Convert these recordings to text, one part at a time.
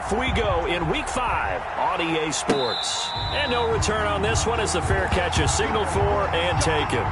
off we go in Week 5 on EA Sports. And no return on this one as the fair catch is signaled for and taken.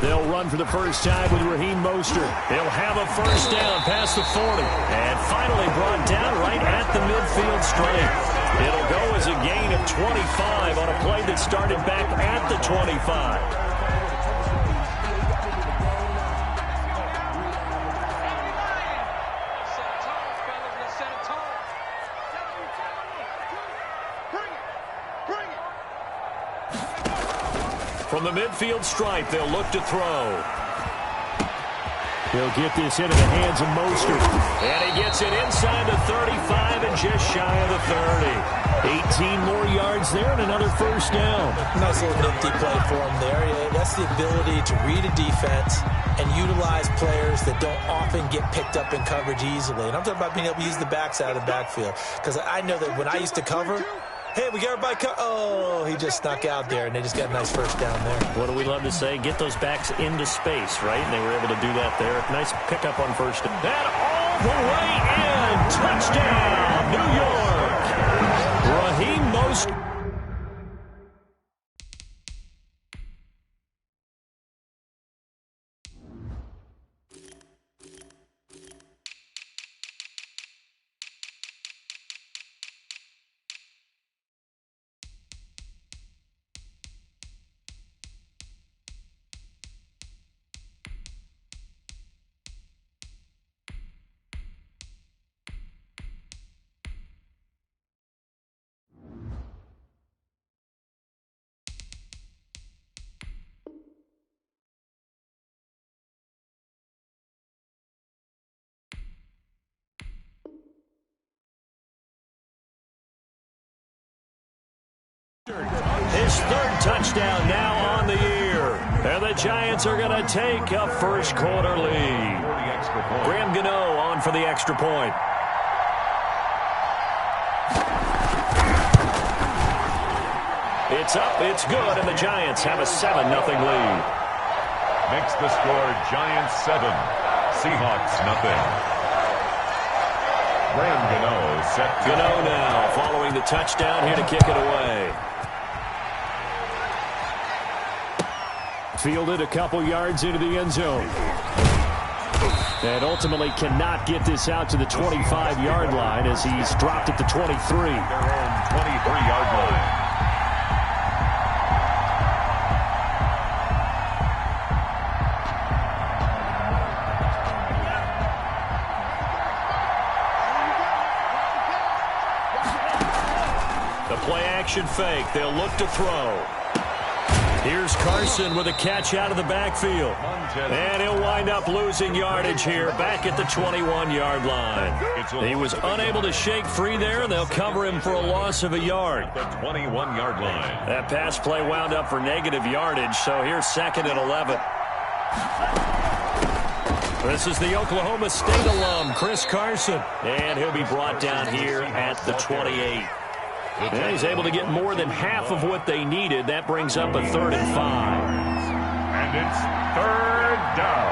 They'll run for the first time with Raheem Mostert. He'll have a first down past the 40. And finally brought down right at the midfield stripe. It'll go as a gain of 25 on a play that started back at the 25. From the midfield stripe, they'll look to throw. He'll get this into the hands of Mostert. And he gets it inside the 35 and just shy of the 30. 18 more yards there and another first down. Nice little nifty play for him there. Yeah, that's the ability to read a defense and utilize players that don't often get picked up in coverage easily. And I'm talking about being able to use the backside of the backfield. Because I know that when I used to cover, hey, we got everybody oh, he just snuck out there, and they just got a nice first down there. What do we love to say? Get those backs into space, right? And they were able to do that there. Nice pickup on first down. That all the way in. Touchdown, New York. Raheem Mostert. His third touchdown now on the year. And the Giants are going to take a first quarter lead. Graham Gano on for the extra point. It's up, it's good, and the Giants have a 7-0 lead. Makes the score Giants 7, Seahawks 0. Graham Gano set. Gano now following the touchdown here to kick it away. Fielded a couple yards into the end zone. And ultimately cannot get this out to the 25-yard line as he's dropped at the 23. Their own 23-yard line. The play-action fake. They'll look to throw. Here's Carson with a catch out of the backfield. And he'll wind up losing yardage here back at the 21-yard line. He was unable to shake free there, and they'll cover him for a loss of a yard. The 21-yard line. That pass play wound up for negative yardage, so here's 2nd and 11. This is the Oklahoma State alum, Chris Carson. And he'll be brought down here at the 28. And he's able to get more than half of what they needed. That brings up a 3rd and 5. And it's 3rd down.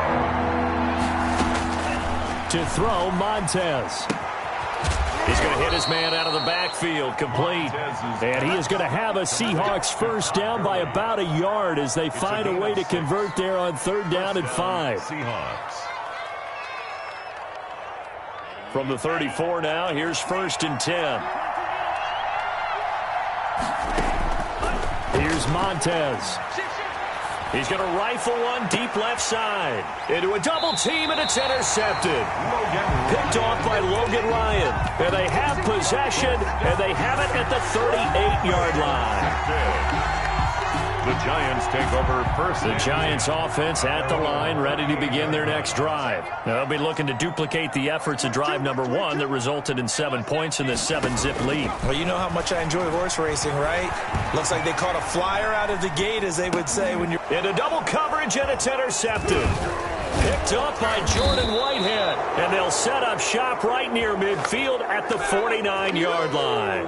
To throw, Montez. He's going to hit his man out of the backfield, complete. And he is going to have a Seahawks first down by about a yard as they find a way to convert there on 3rd down and 5. Seahawks. From the 34 now, here's 1st and 10. Here's Montez. He's going to rifle one deep left side. Into a double team, and it's intercepted. Picked off by Logan Ryan. And they have possession, and they have it at the 38-yard line. The Giants take over first. The Giants offense at the line, ready to begin their next drive. Now, they'll be looking to duplicate the efforts of drive number 1 that resulted in 7 points in this 7-zip lead. Well, you know how much I enjoy horse racing, right? Looks like they caught a flyer out of the gate, as they would say when you're... Into double coverage, and it's intercepted. Picked up by Jordan Whitehead. And they'll set up shop right near midfield at the 49-yard line.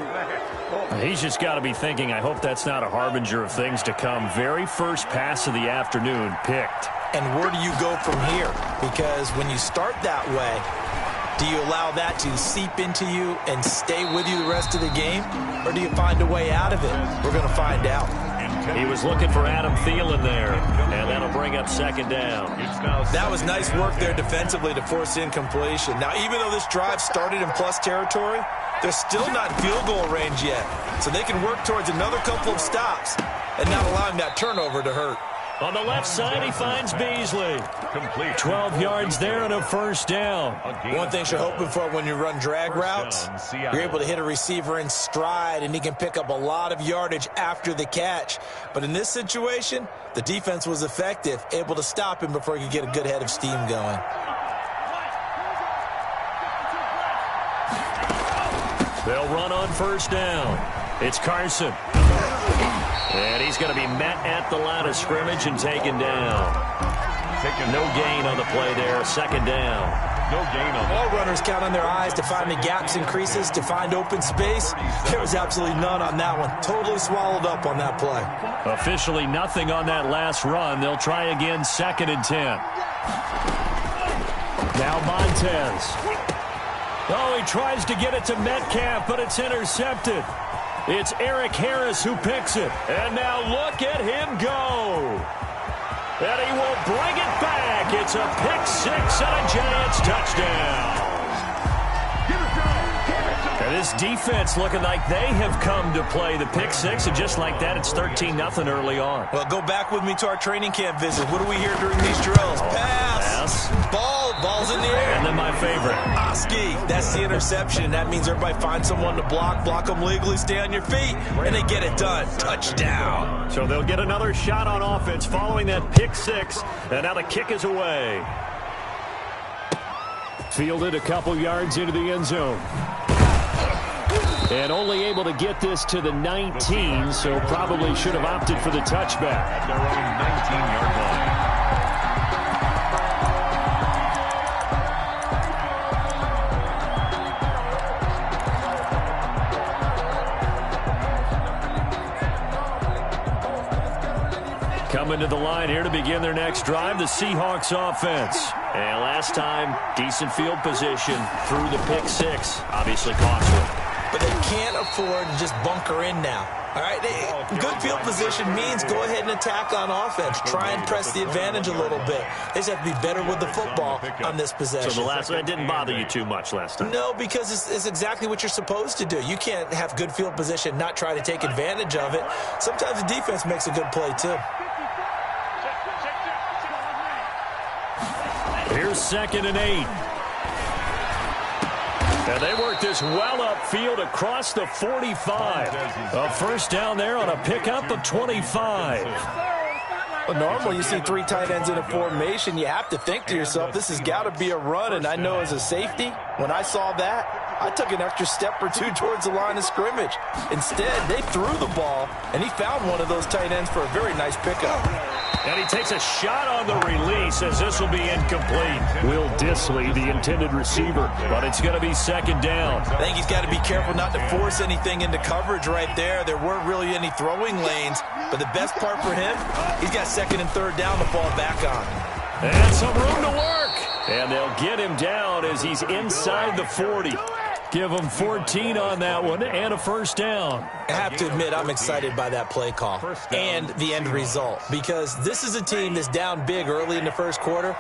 He's just got to be thinking, I hope that's not a harbinger of things to come. Very first pass of the afternoon picked. And where do you go from here? Because when you start that way, do you allow that to seep into you and stay with you the rest of the game? Or do you find a way out of it? We're going to find out. He was looking for Adam Thielen there, and that'll bring up second down. That was nice work there defensively to force incompletion. Now, even though this drive started in plus territory, they're still not in field goal range yet. So they can work towards another couple of stops and not allowing that turnover to hurt. On the left side, he finds Beasley. Complete. 12 yards there and a first down. One thing you're hoping for when you run drag routes, you're able to hit a receiver in stride, and he can pick up a lot of yardage after the catch. But in this situation, the defense was effective, able to stop him before he could get a good head of steam going. They'll run on first down. It's Carson. And he's going to be met at the line of scrimmage and taken down. No gain on the play there. Second down. No gain on All runners count on their eyes to find the gaps and creases, to find open space. There was absolutely none on that one. Totally swallowed up on that play. Officially nothing on that last run. They'll try again, 2nd and 10. Now Montez. Oh, he tries to get it to Metcalf, but it's intercepted. It's Eric Harris who picks it. And now look at him go. And he will bring it back. It's a pick 6 and a Giants touchdown. And this defense looking like they have come to play the pick 6, and just like that, it's 13-0 early on. Well, go back with me to our training camp visit. What do we hear during these drills? Pass. Ball's in the air. And then my favorite. Oski, that's the interception. That means everybody finds someone to block them legally, stay on your feet, and they get it done. Touchdown. So they'll get another shot on offense following that pick 6, and now the kick is away. Fielded a couple yards into the end zone. And only able to get this to the 19, so probably should have opted for the touchback. At their own 19-yard line. Coming to the line here to begin their next drive, the Seahawks offense. And last time, decent field position through the pick 6. Obviously costly. But they can't afford to just bunker in now. All right, good field position means go ahead and attack on offense. Try and press the advantage a little bit. They just have to be better with the football on this possession. So the last one didn't bother you too much last time? No, because it's exactly what you're supposed to do. You can't have good field position, not try to take advantage of it. Sometimes the defense makes a good play, too. Here's 2nd and 8. And they work this well upfield across the 45. A first down there on a pickup of 25. Well, normally you see 3 tight ends in a formation. You have to think to yourself, this has got to be a run. And I know as a safety, when I saw that, I took an extra step or 2 towards the line of scrimmage. Instead, they threw the ball, and he found one of those tight ends for a very nice pickup. And he takes a shot on the release as this will be incomplete. Will Dissly, the intended receiver, but it's going to be 2nd down. I think he's got to be careful not to force anything into coverage right there. There weren't really any throwing lanes, but the best part for him, he's got 2nd and 3rd down to fall back on. And some room to work. And they'll get him down as he's inside the 40. Give him 14 on that one and a first down. I have to admit, I'm excited by that play call and the end result, because this is a team that's down big early in the first quarter,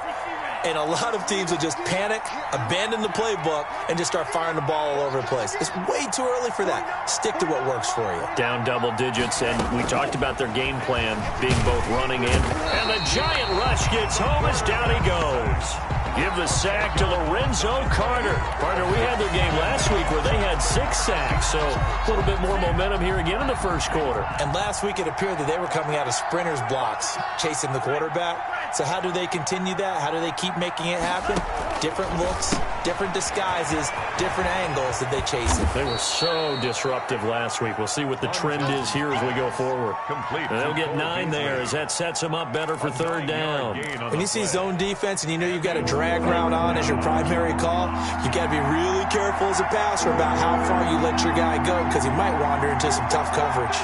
And a lot of teams will just panic, abandon the playbook, and just start firing the ball all over the place. It's way too early for that. Stick to what works for you. Down double digits, and we talked about their game plan being both running and the giant rush gets home as down he goes. Give the sack to Lorenzo Carter. Partner, we had their game last week where they had 6 sacks, so a little bit more momentum here again in the first quarter. And last week it appeared that they were coming out of sprinters blocks, chasing the quarterback. So how do they continue that? How do they keep making it happen? Different looks, different disguises, different angles that they chase it. They were so disruptive last week. We'll see what the trend is here as we go forward. And they'll get 9 there as that sets them up better for third down. When you see zone defense and you know you've got a drag route on as your primary call, you got to be really careful as a passer about how far you let your guy go because he might wander into some tough coverage.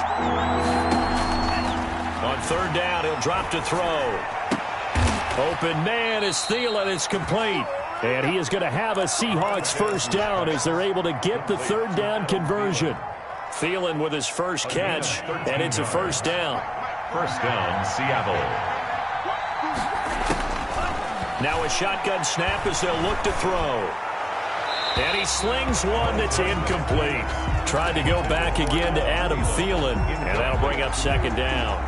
On third down, he'll drop to throw. Open man is Thielen. It's complete. And he is going to have a Seahawks first down as they're able to get the third down conversion. Thielen with his first catch, and it's a first down. First down, Seattle. Now a shotgun snap as they'll look to throw. And he slings one that's incomplete. Tried to go back again to Adam Thielen, and that'll bring up second down.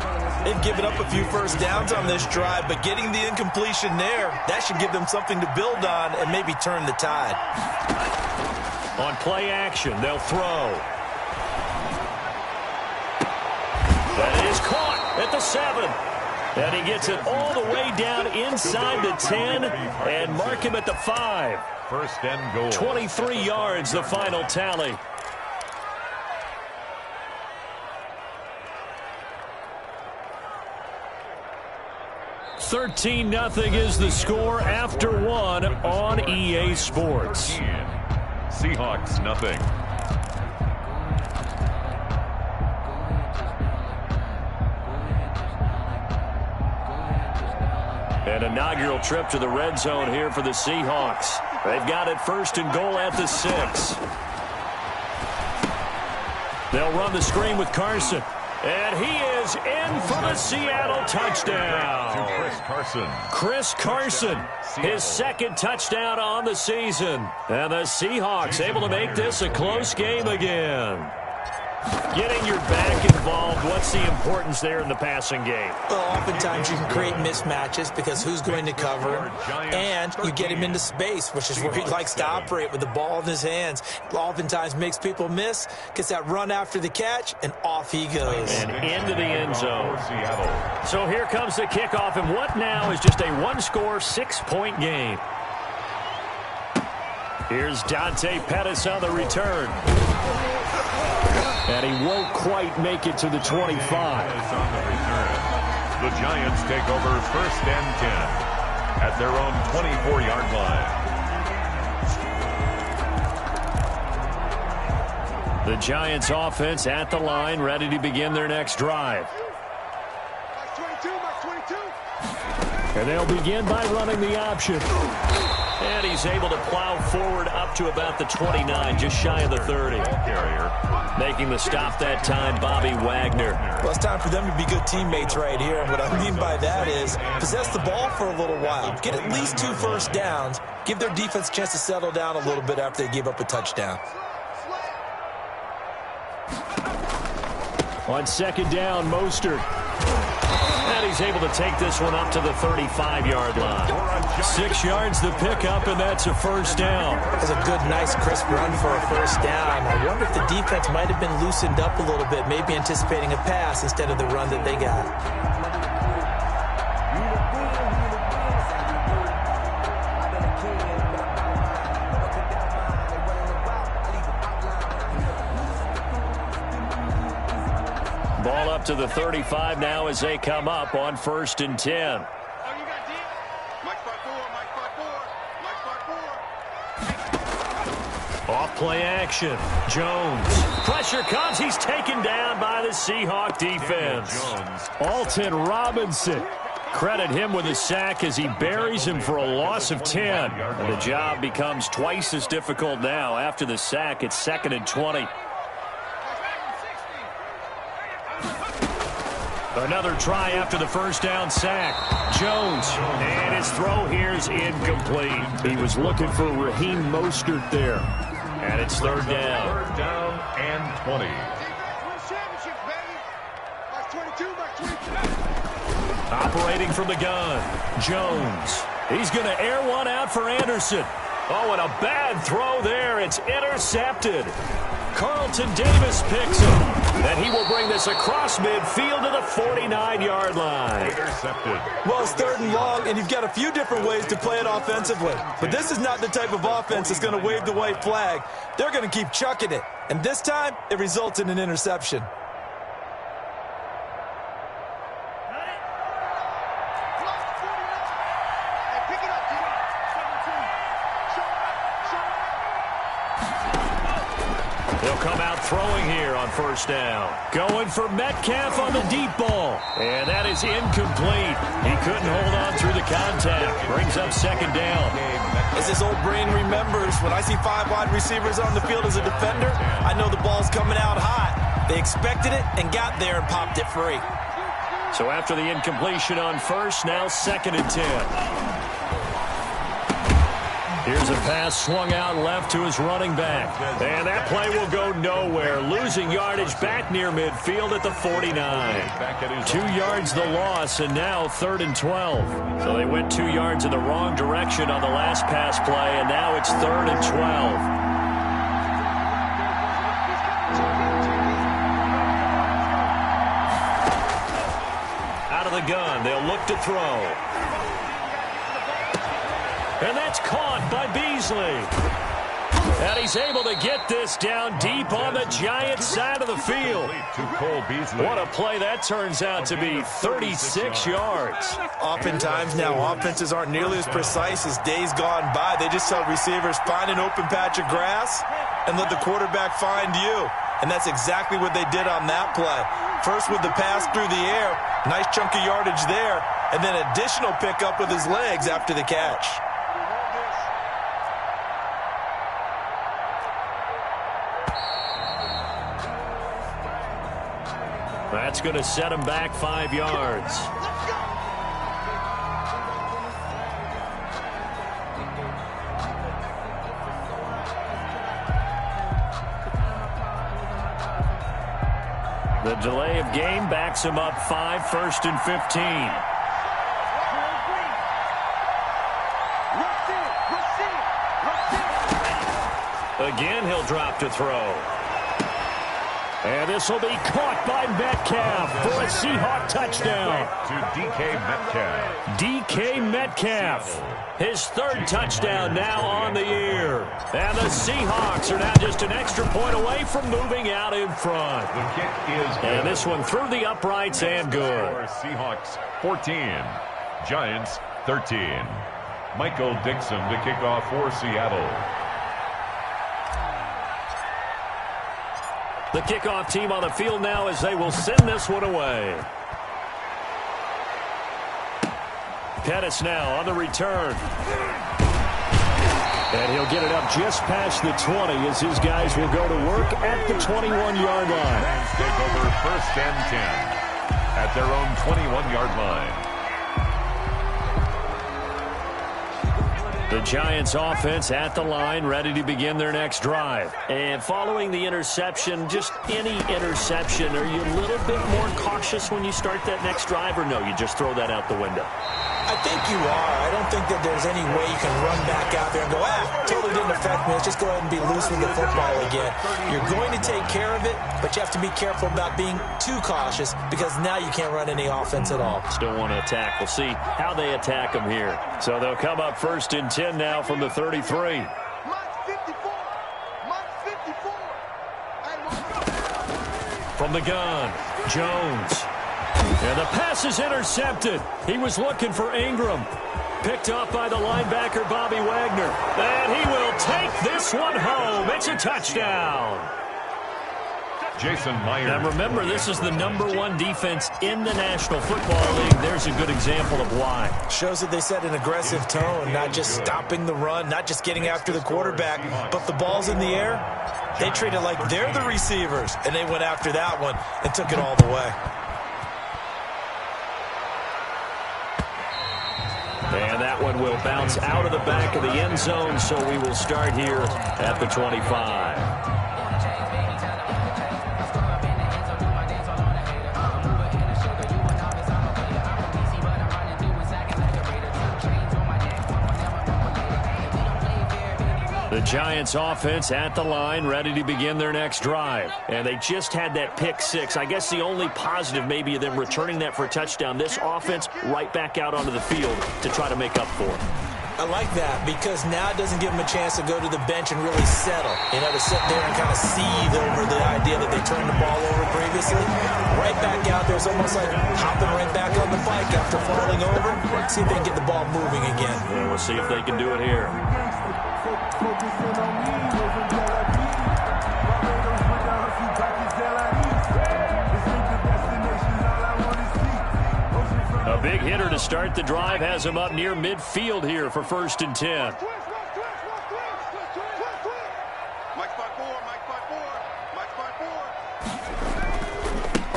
They've given up a few first downs on this drive, but getting the incompletion there, that should give them something to build on and maybe turn the tide. On play action, they'll throw. That is caught at the 7. And he gets it all the way down inside the 10 and mark him at the 5. First and goal. 23 yards, the final tally. $13-0 is the score after 1 on EA Sports. Seahawks, nothing. An inaugural trip to the red zone here for the Seahawks. They've got it first and goal at the 6. They'll run the screen with Carson. And he is in for the Seattle touchdown. To Chris Carson. Chris Carson, his second touchdown on the season. And the Seahawks able to make this a close game again. Getting your back involved, what's the importance there in the passing game? Well, oftentimes you can create mismatches because who's going to cover, and you get him into space, which is where he likes to operate with the ball in his hands. Oftentimes makes people miss, gets that run after the catch, and off he goes. And into the end zone. So here comes the kickoff, and what now is just a one-score, 6-point game. Here's Dante Pettis on the return. And he won't quite make it to the 25. The Giants take over first and 10 at their own 24-yard line. The Giants offense at the line, ready to begin their next drive. And they'll begin by running the option. And he's able to plow forward up to about the 29, just shy of the 30. Making the stop that time, Bobby Wagner. Well, it's time for them to be good teammates right here. And what I mean by that is possess the ball for a little while. Get at least 2 first downs. Give their defense a chance to settle down a little bit after they give up a touchdown. On second down, Mostert. And he's able to take this one up to the 35-yard line. 6 yards the pickup, and that's a first down. That's a good, nice, crisp run for a first down. I wonder if the defense might have been loosened up a little bit, maybe anticipating a pass instead of the run that they got. Ball up to the 35 now as they come up on first and 10. Off play action. Jones. Pressure comes. He's taken down by the Seahawk defense. Alton Robinson. Credit him with a sack as he buries him for a loss of 10. And the job becomes twice as difficult now. After the sack, it's second and 20. Another try after the first down sack. Jones, and his throw here is incomplete. He was looking for Raheem Mostert there. And it's third down. Third down and 20. Operating from the gun, Jones. He's going to air one out for Anderson. Oh, and a bad throw there. It's intercepted. Carlton Davis picks him. And he will bring this across midfield to the 49-yard line. Intercepted. Well, it's third and long, and you've got a few different ways to play it offensively. But this is not the type of offense that's going to wave the white flag. They're going to keep chucking it. And this time, it results in an interception. They'll come out throwing here on first down. Going for Metcalf on the deep ball. And that is incomplete. He couldn't hold on through the contact. Brings up second down. As his old brain remembers, when I see 5 wide receivers on the field as a defender, I know the ball's coming out hot. They expected it and got there and popped it free. So after the incompletion on first, now second and 10. Here's a pass swung out left to his running back. And that play will go nowhere. Losing yardage back near midfield at the 49. 2 yards the loss, and now third and 12. So they went 2 yards in the wrong direction on the last pass play, and now it's third and 12. Out of the gun, they'll look to throw. And that's caught by Beasley. And he's able to get this down deep on the Giants' side of the field. What a play that turns out to be, 36 yards. Oftentimes now, offenses aren't nearly as precise as days gone by. They just tell receivers, find an open patch of grass and let the quarterback find you. And that's exactly what they did on that play. First with the pass through the air, nice chunk of yardage there, and then additional pickup with his legs after the catch. That's going to set him back 5 yards. The delay of game backs him up 5, first and 15. Again, he'll drop to throw. And this will be caught by Metcalf for a Seahawk touchdown. To DK Metcalf. DK Metcalf, his third touchdown now on the year. And the Seahawks are now just an extra point away from moving out in front. The kick is good. And this one through the uprights and good. Seahawks 14, Giants 13. Michael Dixon to kick off for Seattle. The kickoff team on the field now as they will send this one away. Pettis now on the return. And he'll get it up just past the 20 as his guys will go to work at the 21-yard line. Rams take over first and 10 at their own 21-yard line. The Giants offense at the line, ready to begin their next drive. And following the interception, just any interception, are you a little bit more cautious when you start that next drive, or no, you just throw that out the window? I think you are. I don't think that there's any way you can run back out there and go, totally didn't affect me. Let's just go ahead and be loose with the football again. You're going to take care of it, but you have to be careful about being too cautious because now you can't run any offense at all. Still want to attack. We'll see how they attack them here. So they'll come up first and 10 now from the 33. From the gun, Jones. And the pass is intercepted. He was looking for Ingram. Picked off by the linebacker, Bobby Wagner. And he will take this one home. It's a touchdown. Jason Myers. And remember, this is the #1 defense in the National Football League. There's a good example of why. Shows that they set an aggressive tone, not just stopping the run, not just getting after the quarterback, but the ball's in the air. They treat it like they're the receivers, and they went after that one and took it all the way. and will bounce out of the back of the end zone, so we will start here at the 25. The Giants offense at the line, ready to begin their next drive. And they just had that pick six. I guess the only positive maybe of them returning that for a touchdown. This offense right back out onto the field to try to make up for it. I like that because now it doesn't give them a chance to go to the bench and really settle. You know, to sit there and kind of seethe over the idea that they turned the ball over previously. Right back out there, it's almost like hopping right back on the bike after falling over. See if they can get the ball moving again. And we'll see if they can do it here. A big hitter to start the drive has him up near midfield here for 1st and 10.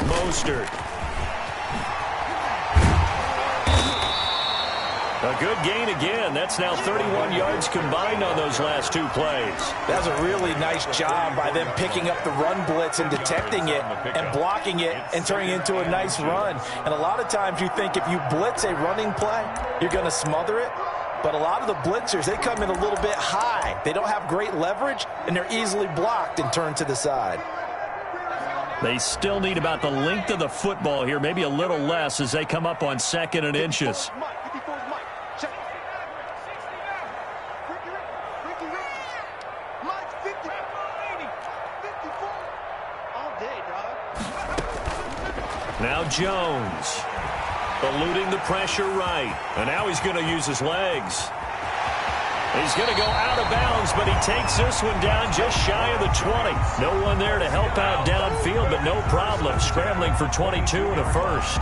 Mostert. A good gain again. That's now 31 yards combined on those last two plays. That's a really nice job by them picking up the run blitz and detecting it and blocking it and turning it into a nice run. And a lot of times you think if you blitz a running play, you're going to smother it. But a lot of the blitzers, they come in a little bit high. They don't have great leverage, and they're easily blocked and turned to the side. They still need about the length of the football here, maybe a little less as they come up on 2nd and inches. Now Jones, eluding the pressure right. And now he's going to use his legs. He's going to go out of bounds, but he takes this one down just shy of the 20. No one there to help out downfield, but no problem. Scrambling for 22 and a first.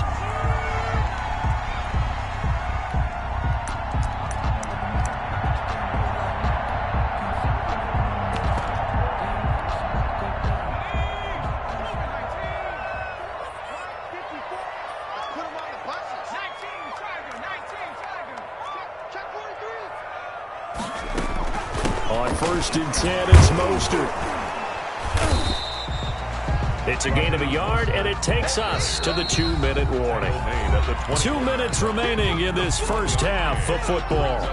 On 1st and 10, it's Mostert. It's a gain of a yard, and it takes us to the 2-minute warning. 2 minutes remaining in this first half of football.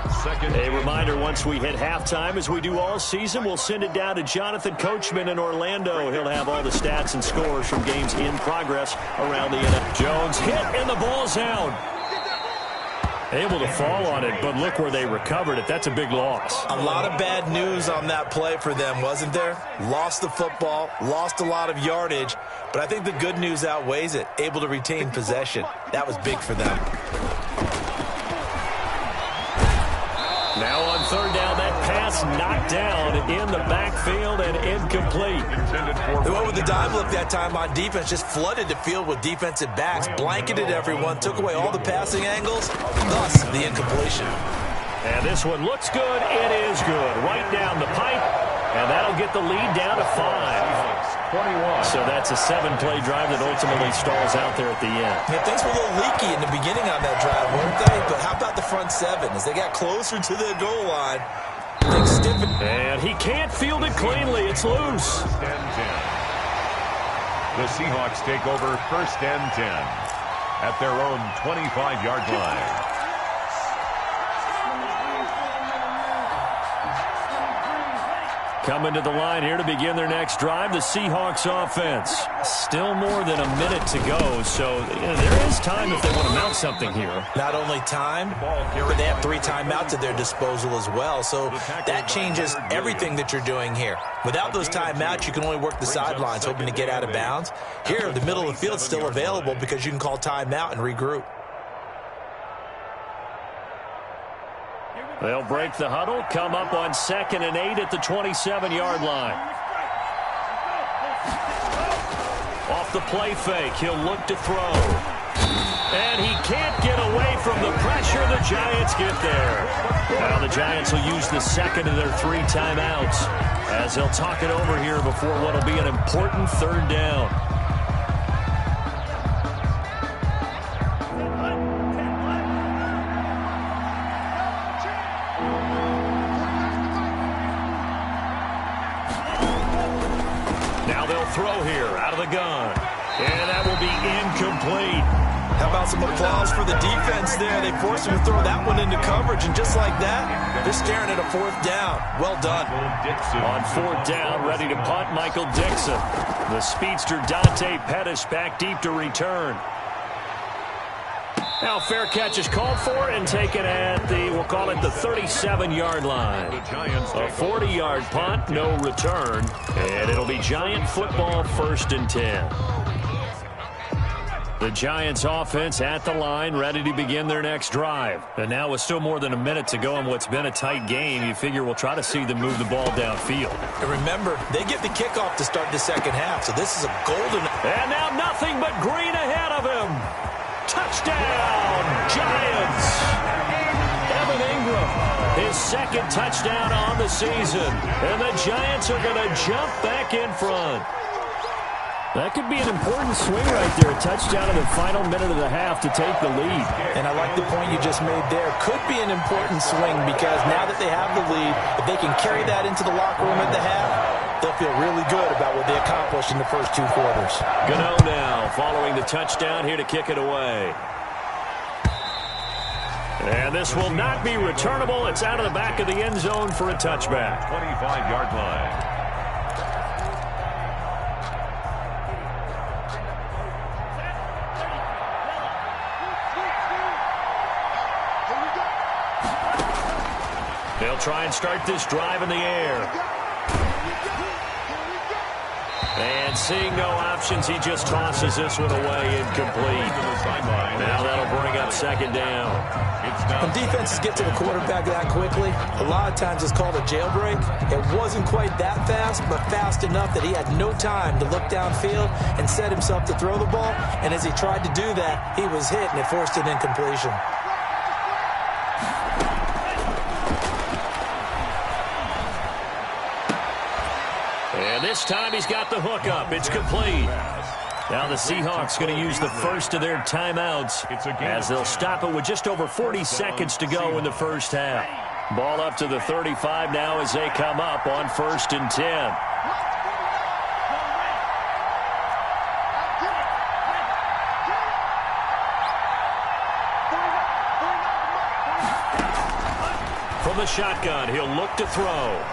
A reminder, once we hit halftime, as we do all season, we'll send it down to Jonathan Coachman in Orlando. He'll have all the stats and scores from games in progress around the NFL. Jones hit, and the ball's out. Able to fall on it, but look where they recovered it. That's a big loss. A lot of bad news on that play for them, wasn't there? Lost the football, lost a lot of yardage, but I think the good news outweighs it. Able to retain possession. That was big for them. Now on 3rd down, that pass knocked down in the backfield and incomplete. They went with the dive look that time on defense, just flooded the field with defensive backs, blanketed everyone, took away all the passing angles, thus the incompletion. And this one looks good. It is good. Right down the pipe, and that'll get the lead down to 5. 21. So that's a 7-play drive that ultimately stalls out there at the end. Yeah, things were a little leaky in the beginning on that drive, weren't they? But how about the front 7? As they got closer to the goal line, things stiffened. And he can't field it cleanly. It's loose. The Seahawks take over 1st and 10 at their own 25-yard line. Coming to the line here to begin their next drive, the Seahawks offense. Still more than a minute to go, so there is time if they want to mount something here. Not only time, but they have 3 timeouts at their disposal as well, so that changes everything that you're doing here. Without those timeouts, you can only work the sidelines, hoping to get out of bounds. Here, the middle of the field is still available because you can call timeout and regroup. They'll break the huddle, come up on 2nd and 8 at the 27-yard line. Off the play fake, he'll look to throw. And he can't get away from the pressure. The Giants get there. Now the Giants will use the 2nd of their 3 timeouts as they'll talk it over here before what will be an important 3rd down. Now they'll throw here out of the gun. And that will be incomplete. How about some applause for the defense there? They forced him to throw that one into coverage, and just like that, they're staring at a 4th down. Well done. On 4th down, ready to punt, Michael Dixon. The speedster Dante Pettis back deep to return. Now fair catch is called for and taken at we'll call it the 37-yard line. A 40-yard punt, no return, and it'll be Giant football 1st and 10. The Giants offense at the line, ready to begin their next drive. And now with still more than a minute to go in what's been a tight game, you figure we'll try to see them move the ball downfield. And remember, they get the kickoff to start the second half, so this is a golden... And now nothing but green ahead of him. Touchdown, Giants. Evan Ingram, his 2nd touchdown on the season. And the Giants are going to jump back in front. That could be an important swing right there. A touchdown in the final minute of the half to take the lead. And I like the point you just made there. Could be an important swing because now that they have the lead, if they can carry that into the locker room at the half, they'll feel really good about what they accomplished in the first 2 quarters. Gano now following the touchdown here to kick it away. And this will not be returnable. It's out of the back of the end zone for a touchback. 25-yard line. They'll try and start this drive in the air. And seeing no options, he just tosses this one away incomplete. Now that'll bring up 2nd down. When defenses get to the quarterback that quickly, a lot of times it's called a jailbreak. It wasn't quite that fast, but fast enough that he had no time to look downfield and set himself to throw the ball. And as he tried to do that, he was hit, and it forced an incompletion. And this time he's got the hook up. It's complete. Now the Seahawks going to use the first of their timeouts as they'll stop it with just over 40 seconds to go in the first half. Ball up to the 35 now as they come up on 1st and 10. From the shotgun, he'll look to throw.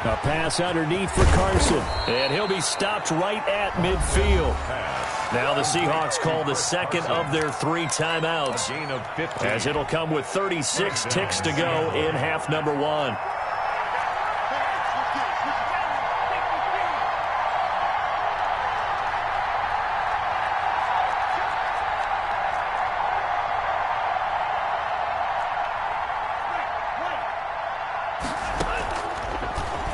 A pass underneath for Carson. And he'll be stopped right at midfield. Now the Seahawks call the 2nd of their 3 timeouts, as it'll come with 36 ticks to go in half number 1.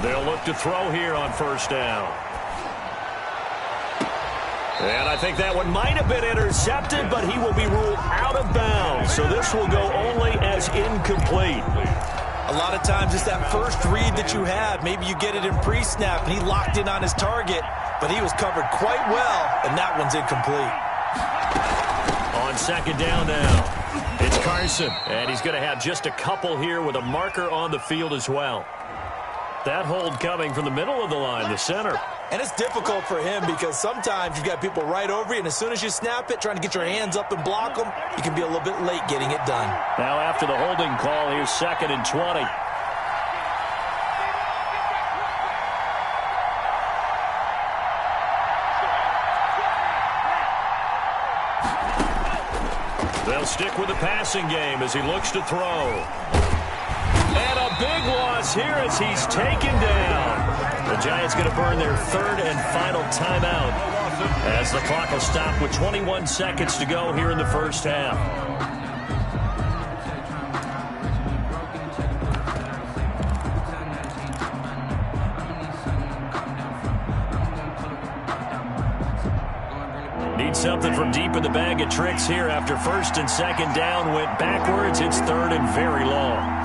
They'll look to throw here on 1st down. And I think that one might have been intercepted, but he will be ruled out of bounds. So this will go only as incomplete. A lot of times it's that first read that you have. Maybe you get it in pre-snap, and he locked in on his target, but he was covered quite well, and that one's incomplete. On 2nd down now, it's Carson, and he's going to have just a couple here with a marker on the field as well. That hold coming from the middle of the line, the center. And it's difficult for him because sometimes you've got people right over you, and as soon as you snap it, trying to get your hands up and block them, you can be a little bit late getting it done. Now after the holding call, here's 2nd and 20. They'll stick with the passing game as he looks to throw. And a big loss here as he's taken down. The Giants going to burn their 3rd and final timeout as the clock will stop with 21 seconds to go here in the first half. Need something from deep in the bag of tricks here after 1st and 2nd down went backwards. It's 3rd and very long.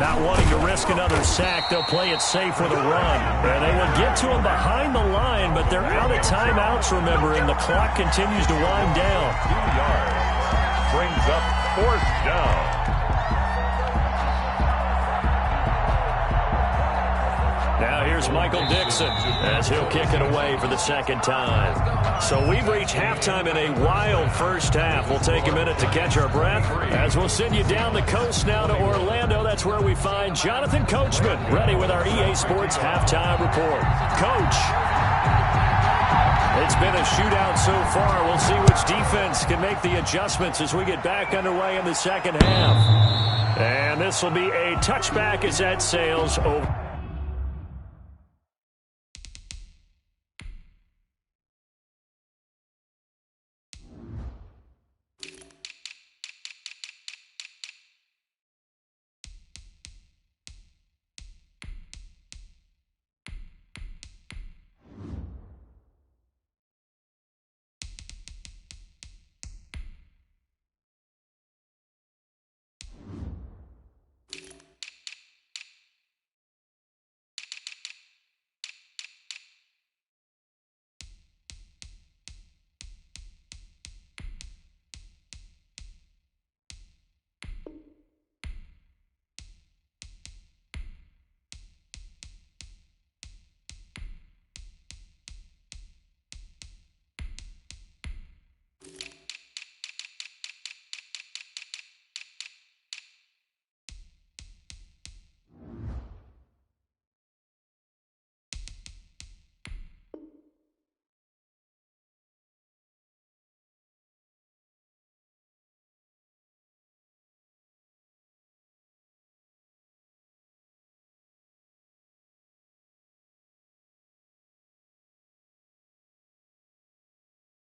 Not wanting to risk another sack, they'll play it safe with a run. And they will get to him behind the line, but they're out of timeouts, remember, and the clock continues to wind down. 2 yards. Brings up 4th down. Here's Michael Dixon as he'll kick it away for the second time. So we've reached halftime in a wild first half. We'll take a minute to catch our breath as we'll send you down the coast now to Orlando. That's where we find Jonathan Coachman ready with our EA Sports halftime report. Coach, it's been a shootout so far. We'll see which defense can make the adjustments as we get back underway in the second half. And this will be a touchback as that sails over.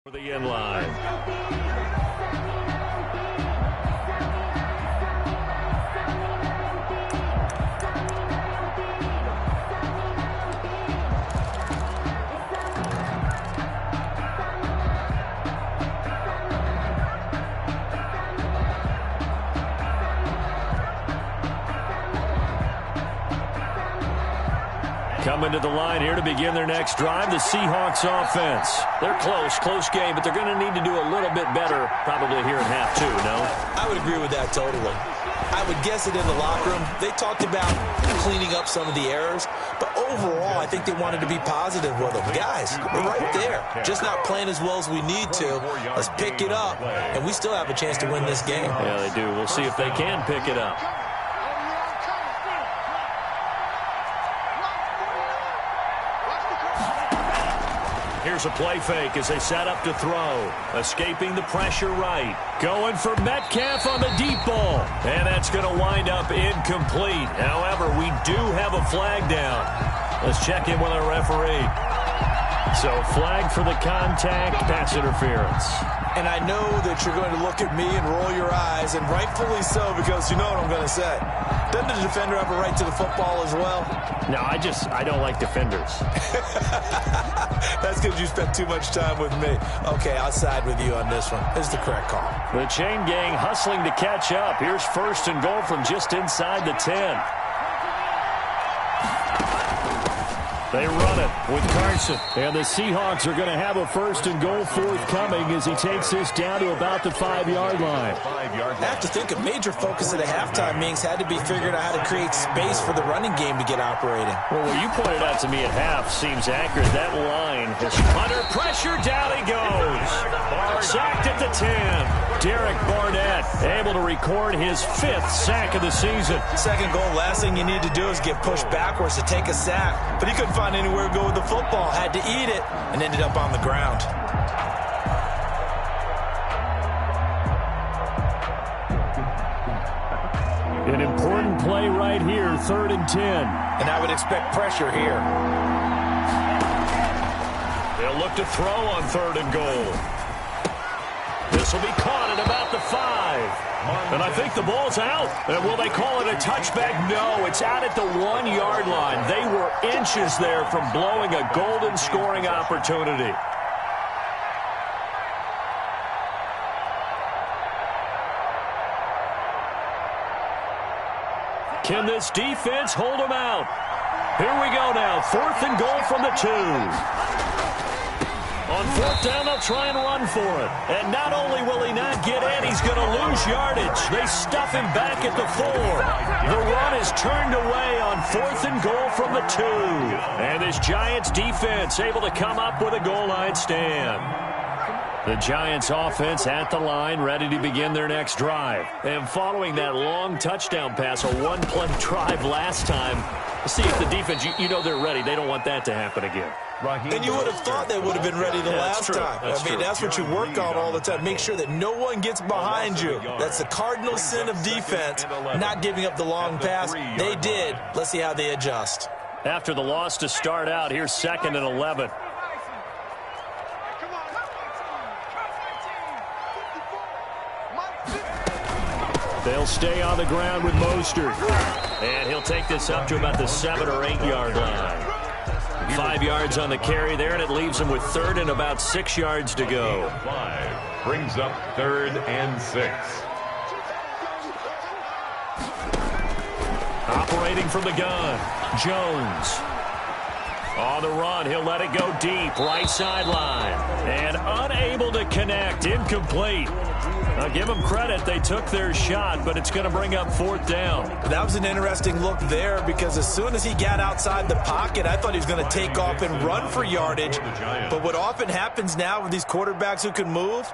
For the end line. Coming to the line here to begin their next drive, the Seahawks offense. They're close game, but they're going to need to do a little bit better probably here in half two, no? I would agree with that totally. I would guess it in the locker room. They talked about cleaning up some of the errors, but overall, I think they wanted to be positive with them. Guys, we're right there. Just not playing as well as we need to. Let's pick it up, and we still have a chance to win this game. Yeah, they do. We'll see if they can pick it up. Here's a play fake as they set up to throw. Escaping the pressure right. Going for Metcalf on the deep ball. And that's going to wind up incomplete. However, we do have a flag down. Let's check in with our referee. So flag for the contact, pass interference. And I know that you're going to look at me and roll your eyes, and rightfully so, because you know what I'm going to say. Doesn't the defender have a right to the football as well? No, I don't like defenders. That's because you spent too much time with me. Okay, I'll side with you on this one. It's the correct call. The chain gang hustling to catch up. Here's first and goal from just inside the 10. They run it with Carson. And the Seahawks are going to have a first and goal forthcoming as he takes this down to about the 5-yard line. I have to think a major focus of the halftime meetings had to be figuring out how to create space for the running game to get operating. Well, what you pointed out to me at half seems accurate. That line is under pressure. Down he goes. Sacked at the 10. Derek Barnett able to record his 5th sack of the season. Second goal, last thing you need to do is get pushed backwards to take a sack. But he couldn't find anywhere to go with the football. Had to eat it and ended up on the ground. An important play right here, 3rd and 10. And I would expect pressure here. They'll look to throw on 3rd and goal. This will be caught at about the 5. And I think the ball's out. And will they call it a touchback? No, it's out at the 1-yard line. They were inches there from blowing a golden scoring opportunity. Can this defense hold them out? Here we go now. 4th and goal from the 2. On fourth down, they'll try and run for it. And not only will he not get in, he's going to lose yardage. They stuff him back at the 4. The run is turned away on fourth and goal from the 2. And this Giants defense able to come up with a goal line stand. The Giants offense at the line, ready to begin their next drive. And following that long touchdown pass, a one-play drive last time, see if the defense, you know they're ready. They don't want that to happen again. And you would have thought they would have been ready the last time. That's what you work on all the time. Make sure that no one gets behind you. That's the cardinal sin of defense, not giving up the long pass. They did. Let's see how they adjust. After the loss to start out, here's 2nd and 11. They'll stay on the ground with Mostert. And he'll take this up to about the 7 or 8 yard line. 5 yards on the carry there, and it leaves him with 3rd and about 6 yards to go. 5 brings up 3rd and 6. Operating from the gun, Jones. On the run, he'll let it go deep, right sideline. And unable to connect, incomplete. Now give them credit, they took their shot, but it's going to bring up 4th down. That was an interesting look there because as soon as he got outside the pocket, I thought he was going to take off and run for yardage. But what often happens now with these quarterbacks who can move,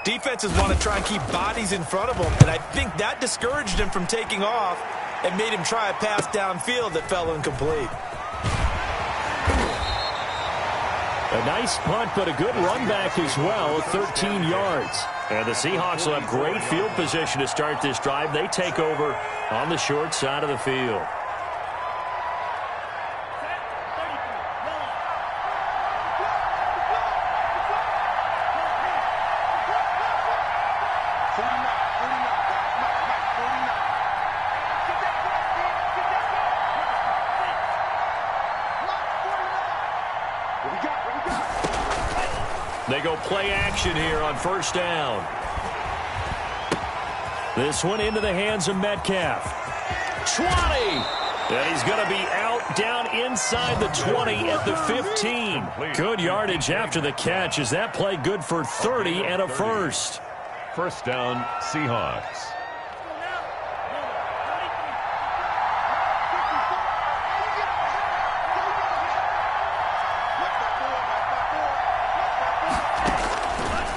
defenses want to try and keep bodies in front of them. And I think that discouraged him from taking off and made him try a pass downfield that fell incomplete. A nice punt, but a good run back as well, 13 yards. And the Seahawks will have great field position to start this drive. They take over on the short side of the field. They go play action here on 1st down. This one into the hands of Metcalf. 20! And he's going to be out down inside the 20 at the 15. Good yardage after the catch. Is that play good for 30 and a first? 1st down, Seahawks.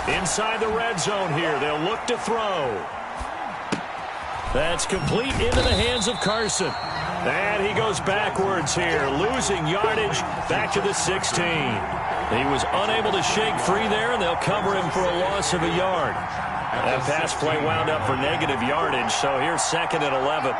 Inside the red zone here. They'll look to throw. That's complete into the hands of Carson. And he goes backwards here, losing yardage back to the 16. He was unable to shake free there, and they'll cover him for a loss of a yard. That pass play wound up for negative yardage, so here's 2nd and 11.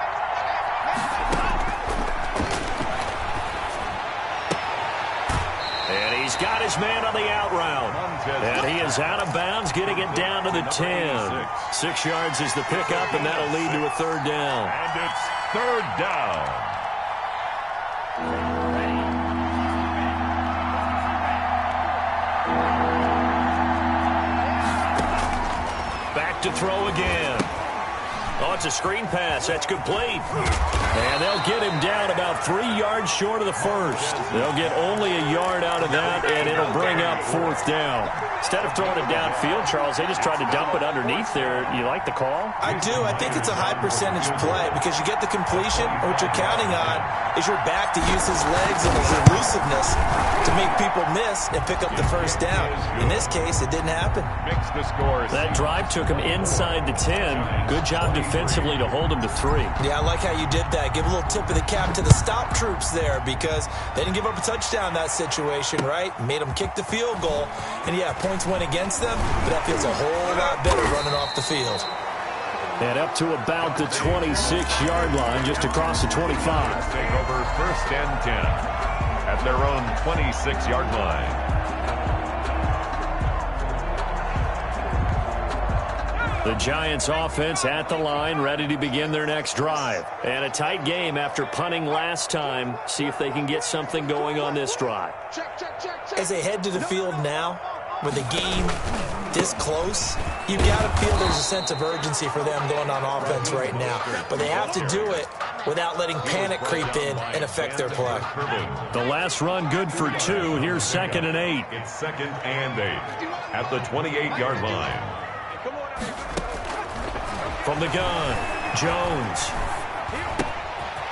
And he's got his man on the out route. And he is out of bounds, getting it down to the 10. 6 yards is the pickup, and that'll lead to a 3rd down. And it's 3rd down. Back to throw again. Oh, it's a screen pass. That's complete. And they'll get him down about 3 yards short of the first. They'll get only a yard out of that, and it'll bring up 4th down. Instead of throwing it downfield, Charles, they just tried to dump it underneath there. You like the call? I do. I think it's a high percentage play because you get the completion. What you're counting on is your back to use his legs and his elusiveness to make people miss and pick up the 1st down. In this case, it didn't happen. Mix the scores. That drive took him inside the 10. Good job defensively to hold him to 3. Yeah, I like how you did that. Give a little tip of the cap to the stop troops there because they didn't give up a touchdown in that situation, right? Made them kick the field goal. And, yeah, points went against them, but that feels a whole lot better running off the field. And up to about the 26-yard line, just across the 25. Take over 1st and 10 at their own 26-yard line. The Giants offense at the line, ready to begin their next drive. And a tight game after punting last time. See if they can get something going on this drive. As they head to the field now, with the game this close, you've got to feel there's a sense of urgency for them going on offense right now. But they have to do it without letting panic creep in and affect their play. The last run good for 2. Here's 2nd and 8. It's 2nd and 8 at the 28-yard line. From the gun, Jones.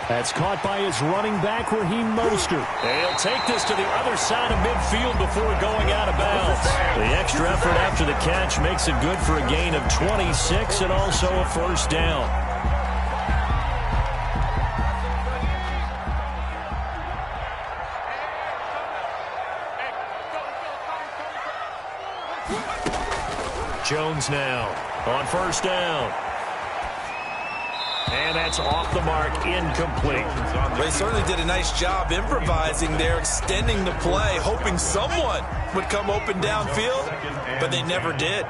That's caught by his running back, Raheem Mostert. He'll take this to the other side of midfield before going out of bounds. The extra effort after the catch makes it good for a gain of 26 and also a first down. Jones now on first down. And that's off the mark, incomplete. They certainly did a nice job improvising there, extending the play, hoping someone would come open downfield, but they never did.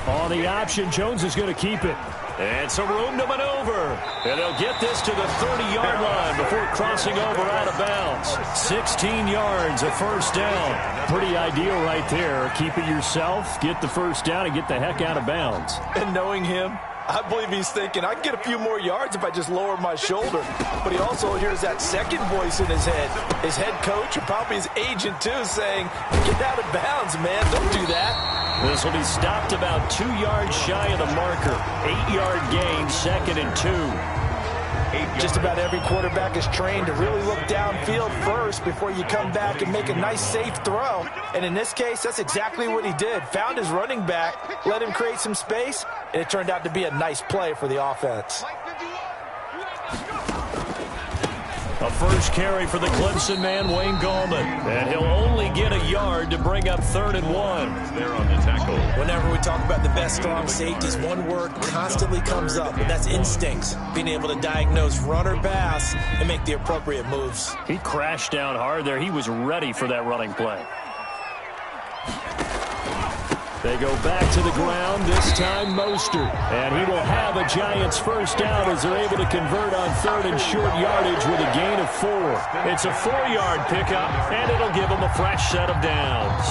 On the option, Jones is going to keep it. And some room to maneuver. And they'll get this to the 30-yard line before crossing over out of bounds. 16 yards, a first down. Pretty ideal right there. Keep it yourself, get the first down, and get the heck out of bounds. And knowing him, I believe he's thinking, I can get a few more yards if I just lower my shoulder. But he also hears that second voice in his head. His head coach, or probably his agent too, saying, get out of bounds, man. Don't do that. This will be stopped about 2 yards shy of the marker. 8-yard gain, 2nd and 2. Just about every quarterback is trained to really look downfield first before you come back and make a nice, safe throw. And in this case, that's exactly what he did. Found his running back, let him create some space, and it turned out to be a nice play for the offense. A first carry for the Clemson man, Wayne Gallman. And he'll only get a yard to bring up 3rd and 1. There on the tackle. Whenever we talk about the best strong safeties, one word constantly comes up, and that's instincts. Being able to diagnose run or pass and make the appropriate moves. He crashed down hard there. He was ready for that running play. They go back to the ground, this time Mostert. And he will have a Giants first down as they're able to convert on 3rd and short yardage with a gain of 4. It's a 4-yard pickup, and it'll give them a fresh set of downs.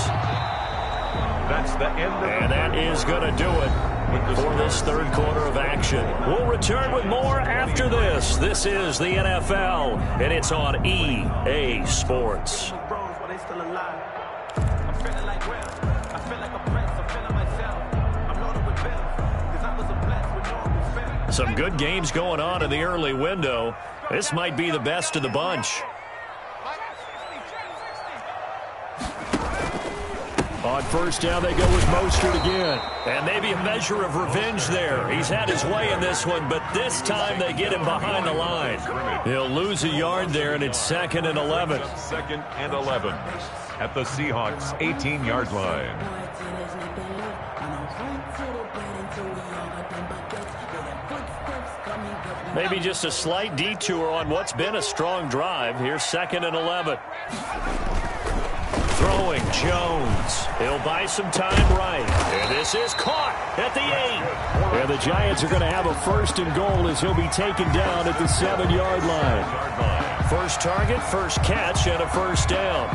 That's the end of And that is going to do it for this third quarter of action. We'll return with more after this. This is the NFL, and it's on EA Sports. Some good games going on in the early window. This might be the best of the bunch. On first down, they go with Mostert again. And maybe a measure of revenge there. He's had his way in this one, but this time they get him behind the line. He'll lose a yard there, and it's 2nd and 11. 2nd and 11 at the Seahawks 18-yard line. Maybe just a slight detour on what's been a strong drive. Here's 2nd and 11. Throwing Jones. He'll buy some time right. And this is caught at the 8. And the Giants are going to have a 1st and goal as he'll be taken down at the 7-yard line. First target, first catch, and a first down.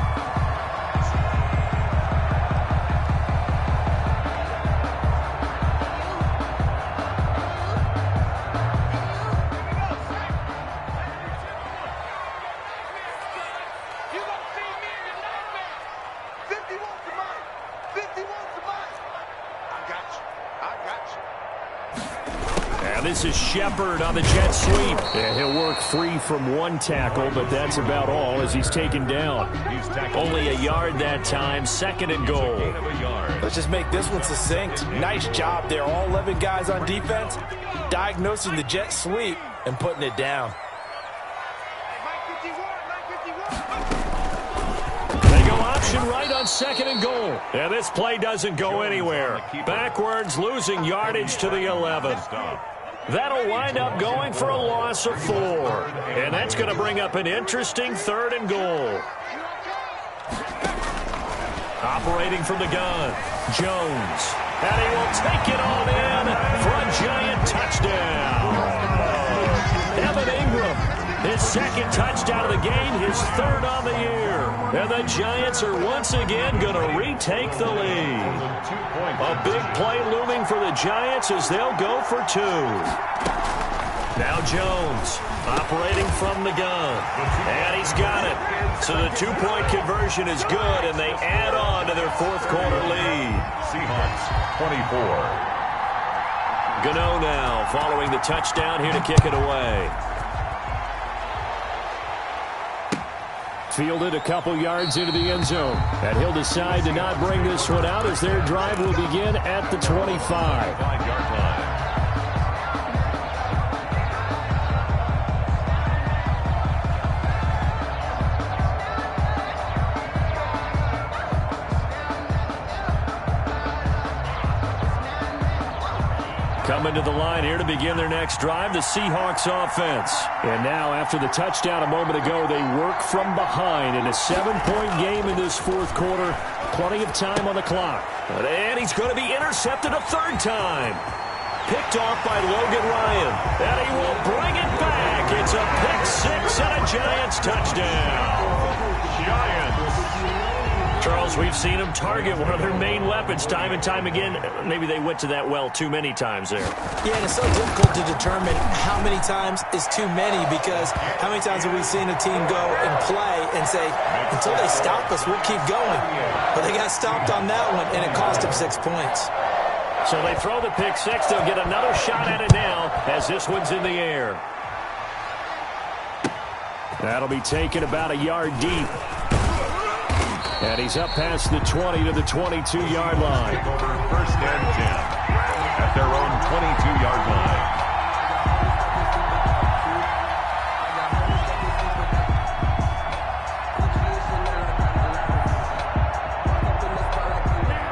This is Shepard on the jet sweep. And he'll work free from one tackle, but that's about all as he's taken down. Only a yard that time, 2nd and goal. Let's just make this one succinct. Nice job there. All 11 guys on defense, diagnosing the jet sweep and putting it down. They go option right on 2nd and goal. And this play doesn't go anywhere. Backwards, losing yardage to the 11. That'll wind up going for a loss of 4. And that's going to bring up an interesting 3rd and goal. Operating from the gun, Jones. And he will take it on in for a Giant touchdown. Evan Ingram, his second touchdown of the game, his third on the year. And the Giants are once again going to retake the lead. A big play looming for the Giants as they'll go for two. Now Jones operating from the gun. And he's got it. So the two-point conversion is good, and they add on to their fourth quarter lead. Seahawks 24. Gano now following the touchdown here to kick it away. Fielded a couple yards into the end zone. And he'll decide to not bring this one out as their drive will begin at the 25. 5-yard line. Coming to the line here to begin their next drive, the Seahawks offense. And now, after the touchdown a moment ago, they work from behind in a 7-point game in this fourth quarter. Plenty of time on the clock. And he's going to be intercepted a third time. Picked off by Logan Ryan. And he will bring it back. It's a pick six and a Giants touchdown. Giants. Charles, we've seen them target one of their main weapons time and time again. Maybe they went to that well too many times there. Yeah, and it's so difficult to determine how many times is too many, because how many times have we seen a team go and play and say, until they stop us, we'll keep going. But they got stopped on that one, and it cost them 6 points. So they throw the pick six. They'll get another shot at it now as this one's in the air. That'll be taken about a yard deep. And he's up past the 20 to the 22-yard line. Take over first and 10 at their own 22-yard line.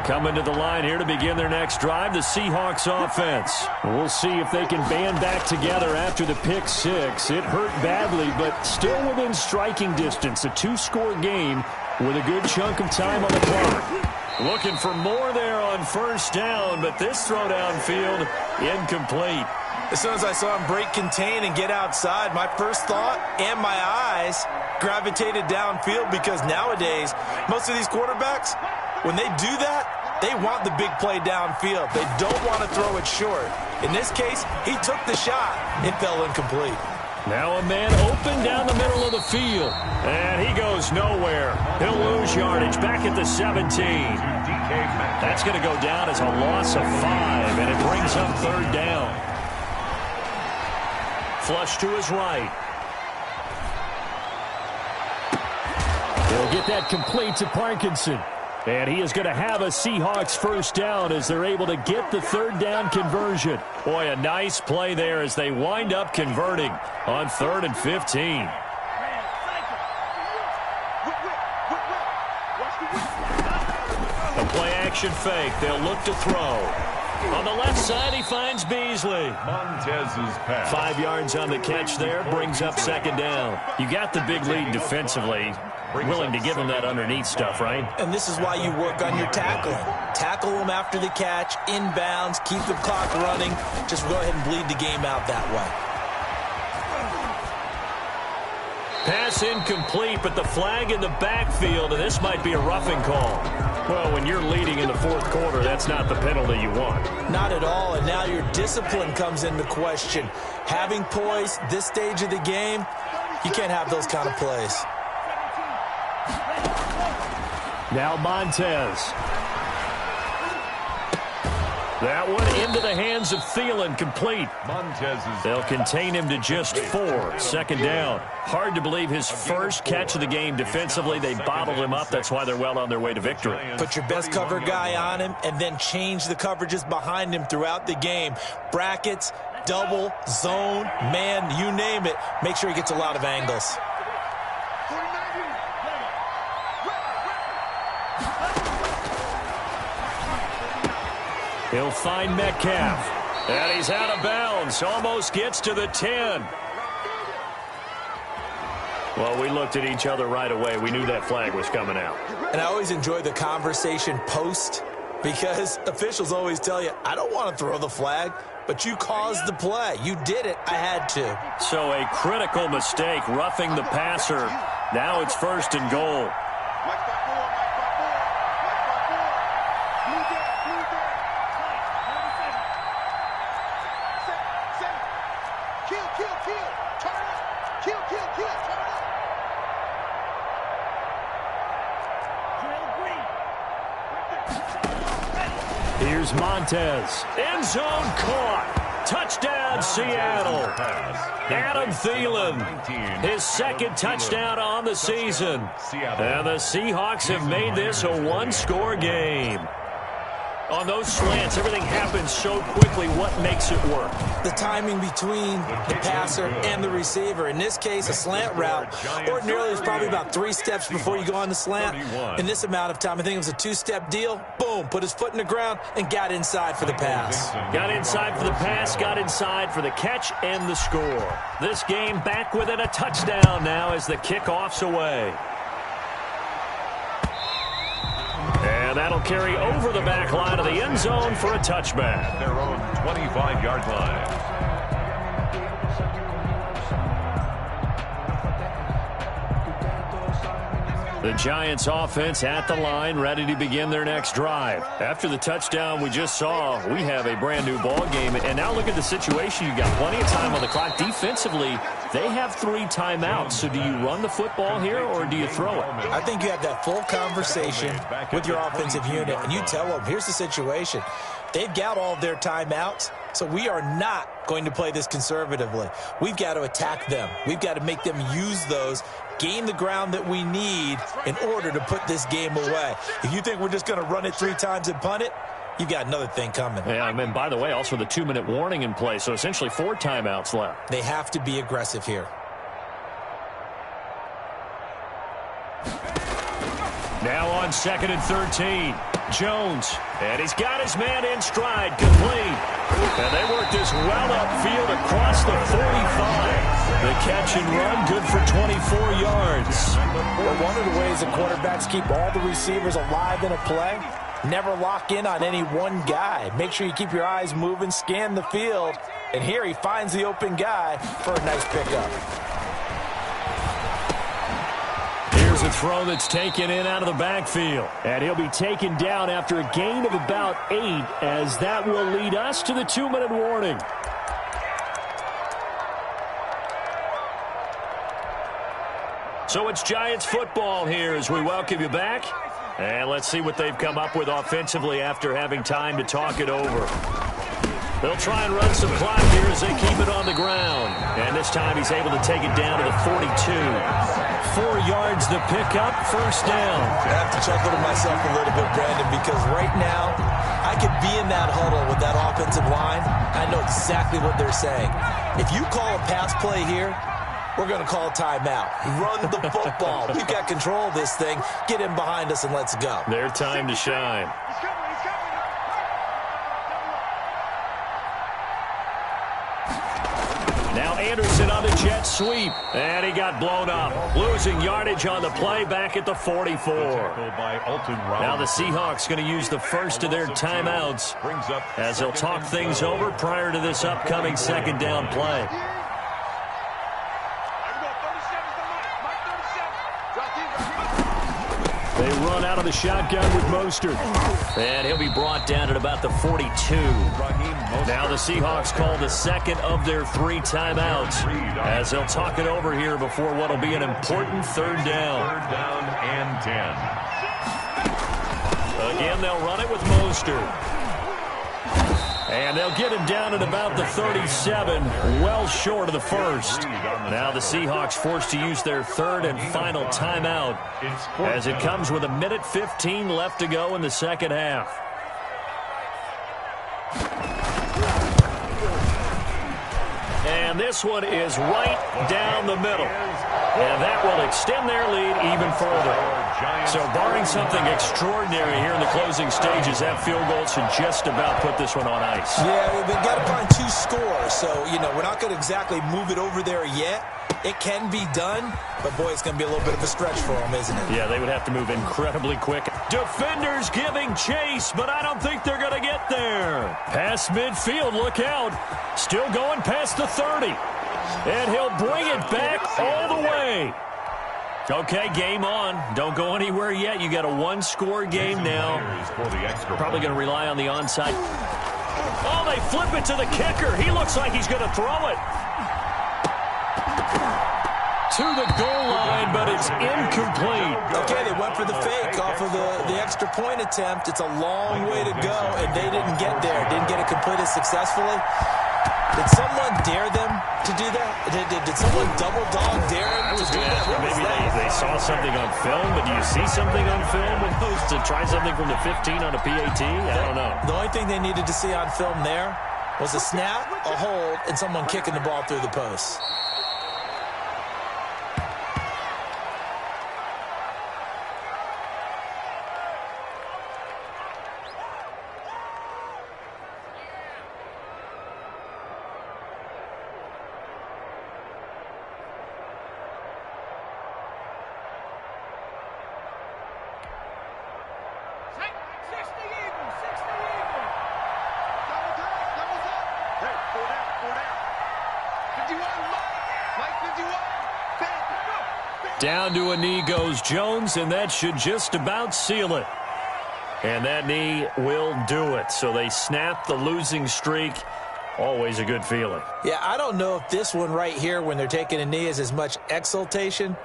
Coming to the line here to begin their next drive, the Seahawks offense. We'll see if they can band back together after the pick six. It hurt badly, but still within striking distance. A two-score game with a good chunk of time on the clock. Looking for more there on first down, but this throw downfield incomplete. As soon as I saw him break contain and get outside, my first thought and my eyes gravitated downfield, because nowadays, most of these quarterbacks, when they do that, they want the big play downfield. They don't want to throw it short. In this case, he took the shot. It fell incomplete. Now a man open down the middle of the field. And he goes nowhere. He'll lose yardage back at the 17. That's going to go down as a loss of 5, and it brings up third down. Flush to his right. He'll get that complete to Parkinson. And he is going to have a Seahawks first down as they're able to get the third down conversion. Boy, a nice play there as they wind up converting on 3rd and 15. The play-action fake. They'll look to throw. On the left side, he finds Beasley. Montez's pass. 5 yards on the catch there, brings up second down. You got the big lead defensively. Willing to give them that underneath stuff, right? And this is why you work on your tackling. Tackle them after the catch, inbounds, keep the clock running. Just go ahead and bleed the game out that way. Pass incomplete, but the flag in the backfield, and this might be a roughing call. Well, when you're leading in the fourth quarter, that's not the penalty you want. Not at all, and now your discipline comes into question. Having poise this stage of the game, you can't have those kind of plays. Now Montez. That one into the hands of Thielen, complete. They'll contain him to just 4. Second down. Hard to believe his first catch of the game defensively. They bottled him up. That's why they're well on their way to victory. Put your best cover guy on him and then change the coverages behind him throughout the game. Brackets, double, zone, man, you name it. Make sure he gets a lot of angles. He'll find Metcalf. And he's out of bounds. Almost gets to the 10. Well, we looked at each other right away. We knew that flag was coming out. And I always enjoy the conversation post, because officials always tell you, I don't want to throw the flag, but you caused the play. You did it. I had to. So a critical mistake, roughing the passer. Now it's 1st and goal. Here's Montez. End zone caught. Touchdown, Seattle. Adam Thielen, his 2nd touchdown on the season. And the Seahawks have made this a one-score game. On those slants, everything happens so quickly. What makes it work? The timing between the passer and the receiver. In this case, a slant route. Ordinarily, it's probably about 3 steps before you go on the slant. In this amount of time, I think it was a 2-step deal. Boom, put his foot in the ground and got inside for the pass. Got inside for the pass, got inside for the catch and the score. This game back within a touchdown now as the kickoff's away. And that'll carry over the back line of the end zone for a touchback. Their own 25-yard line. The Giants offense at the line, ready to begin their next drive. After the touchdown we just saw, we have a brand new ball game. And now look at the situation. You've got plenty of time on the clock. Defensively, they have 3 timeouts. So do you run the football here or do you throw it? I think you have that full conversation with your offensive unit, and you tell them, here's the situation. They've got all of their timeouts, so we are not going to play this conservatively. We've got to attack them. We've got to make them use those, gain the ground that we need in order to put this game away. If you think we're just going to run it 3 times and punt it, you've got another thing coming. Yeah, and by the way, also the 2-minute warning in play, so essentially 4 timeouts left. They have to be aggressive here. Now on 2nd and 13, Jones, and he's got his man in stride, complete. And they work this well upfield across the 45. The catch and run, good for 24 yards. Well, one of the ways the quarterbacks keep all the receivers alive in a play, never lock in on any one guy. Make sure you keep your eyes moving, scan the field, and here he finds the open guy for a nice pickup. Here's a throw that's taken in out of the backfield. And he'll be taken down after a gain of about 8, as that will lead us to the 2-minute warning. So it's Giants football here as we welcome you back. And let's see what they've come up with offensively after having time to talk it over. They'll try and run some clock here as they keep it on the ground. And this time he's able to take it down to the 42. 4 yards to pick up, 1st down. I have to chuckle to myself a little bit, Brandon, because right now I could be in that huddle with that offensive line. I know exactly what they're saying. If you call a pass play here, we're going to call a timeout. Run the football. We've got control of this thing. Get him behind us and let's go. Their time to shine. Now Anderson on the jet sweep. And he got blown up. Losing yardage on the play back at the 44. Now the Seahawks going to use the first of their timeouts as they'll talk things over prior to this upcoming 2nd down play. They run out of the shotgun with Mostert. And he'll be brought down at about the 42. Now the Seahawks call the 2nd of their 3 timeouts as they'll talk it over here before what will be an important 3rd down. 3rd down and 10. Again, they'll run it with Mostert. And they'll get him down at about the 37, well short of the 1st. Now the Seahawks forced to use their 3rd and final timeout as it comes with 1:15 left to go in the 2nd half. And this one is right down the middle. And that will extend their lead even further. So barring something extraordinary here in the closing stages, that field goal should just about put this one on ice. Yeah, they've got to find 2 scores. So, we're not going to exactly move it over there yet. It can be done, but, boy, it's going to be a little bit of a stretch for them, isn't it? Yeah, they would have to move incredibly quick. Defenders giving chase, but I don't think they're going to get there. Past midfield, look out. Still going past the 30. And he'll bring it back all the way. Okay, game on. Don't go anywhere yet. You got a 1-score game now. Probably going to rely on the onside. Oh, they flip it to the kicker. He looks like he's going to throw it to the goal line, but it's incomplete. Okay, they went for the fake off of the extra point attempt. It's a long way to go, and they didn't get there. Didn't get it completed successfully. Did someone dare them to do that? Did someone double dog dare them to do that? Maybe they saw something on film, but do you see something on film to try something from the 15 on a PAT? I don't know. The only thing they needed to see on film there was a snap, a hold, and someone kicking the ball through the post. Down to a knee goes Jones, and that should just about seal it. And that knee will do it. So they snap the losing streak. Always a good feeling. Yeah, I don't know if this one right here, when they're taking a knee, is as much exultation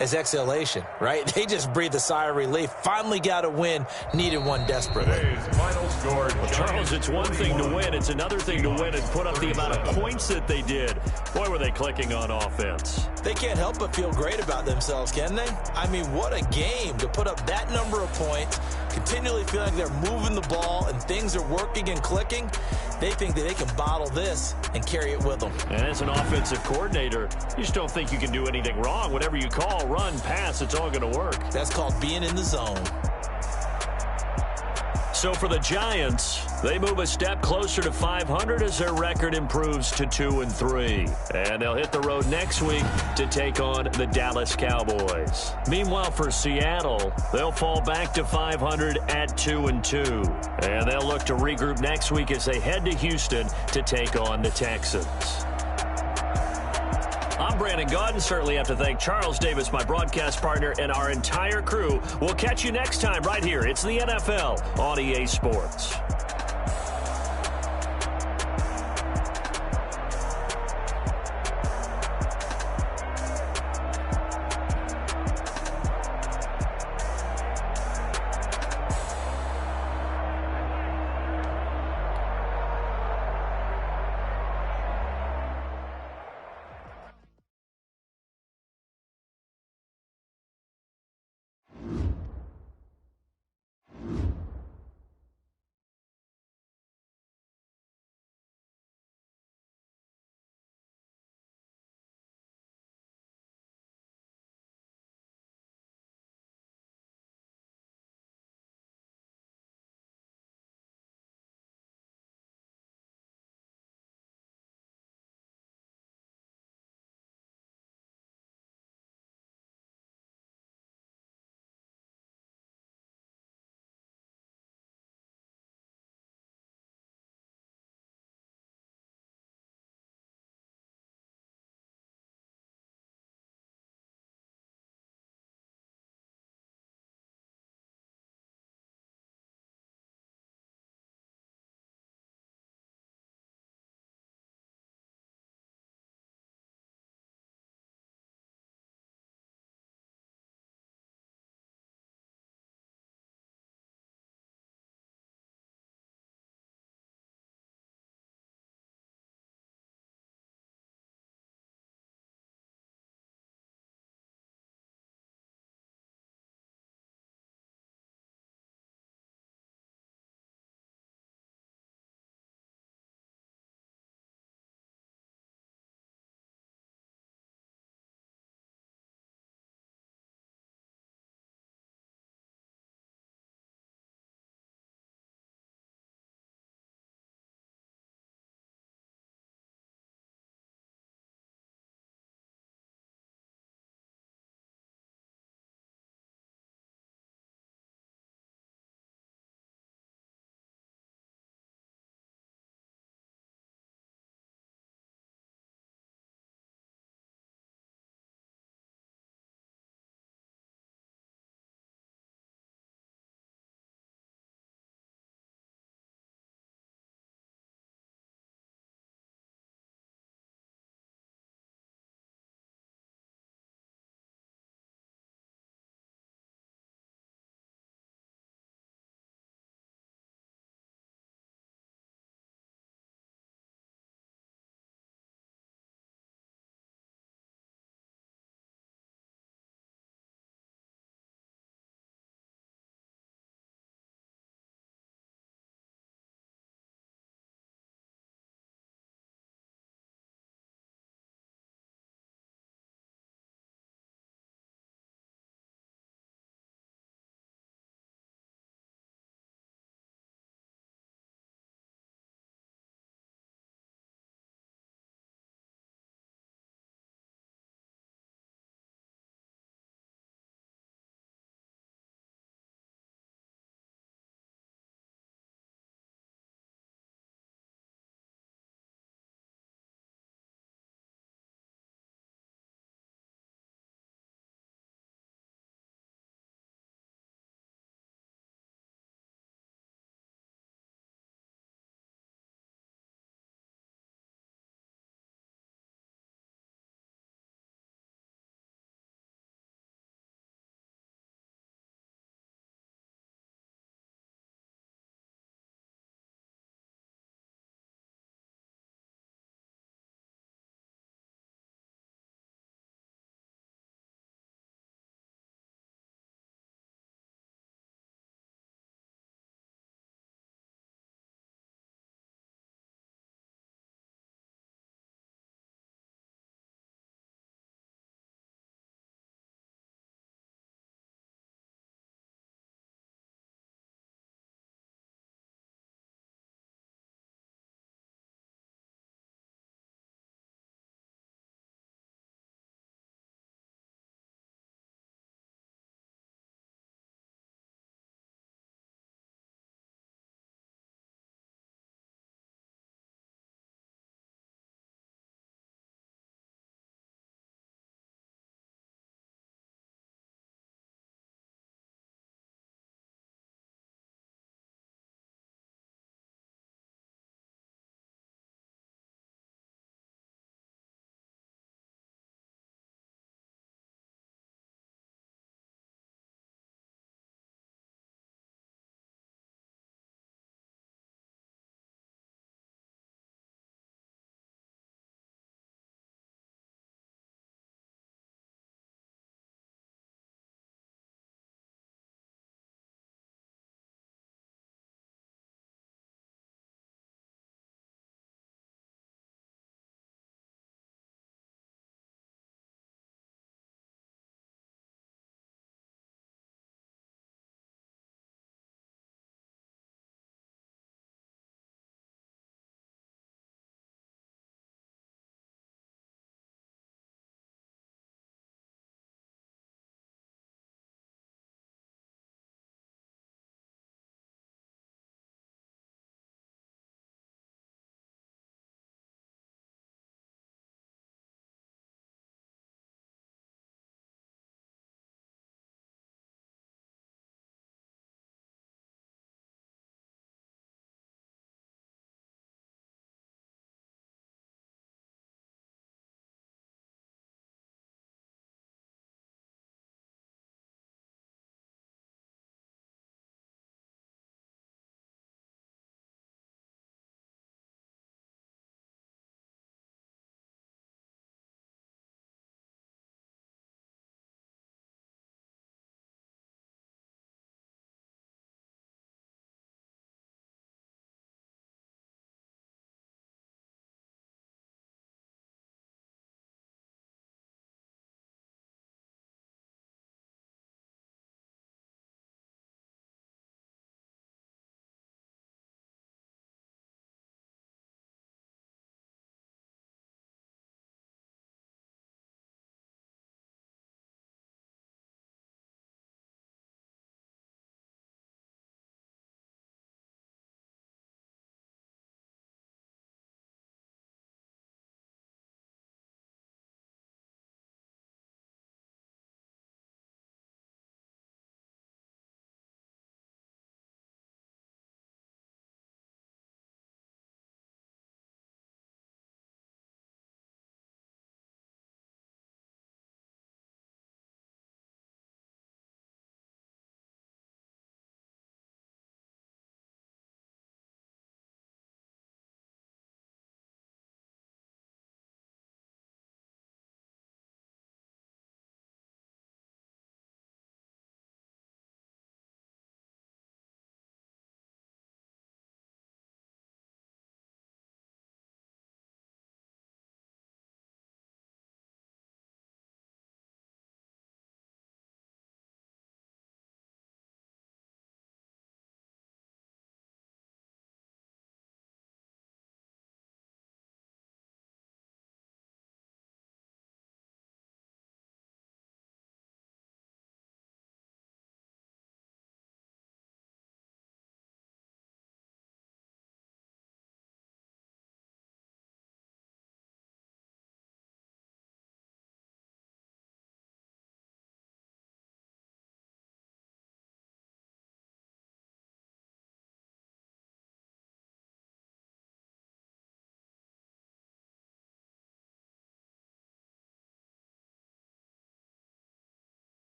as exhalation, right? They just breathe a sigh of relief. Finally got a win. Needed one desperately. Well, Charles, it's one thing to win. It's another thing to win and put up the amount of points that they did. Boy, were they clicking on offense. They can't help but feel great about themselves, can they? I mean, what a game to put up that number of points, continually feel like they're moving the ball and things are working and clicking. They think that they can bottle this and carry it with them. And as an offensive coordinator, you just don't think you can do anything wrong. Whatever you call, run, pass, it's all going to work. That's called being in the zone. So for the Giants, they move a step closer to 500 as their record improves to 2-3. And they'll hit the road next week to take on the Dallas Cowboys. Meanwhile, for Seattle, they'll fall back to 500 at 2-2. And they'll look to regroup next week as they head to Houston to take on the Texans. I'm Brandon Gaudin. Certainly have to thank Charles Davis, my broadcast partner, and our entire crew. We'll catch you next time right here. It's the NFL on EA Sports.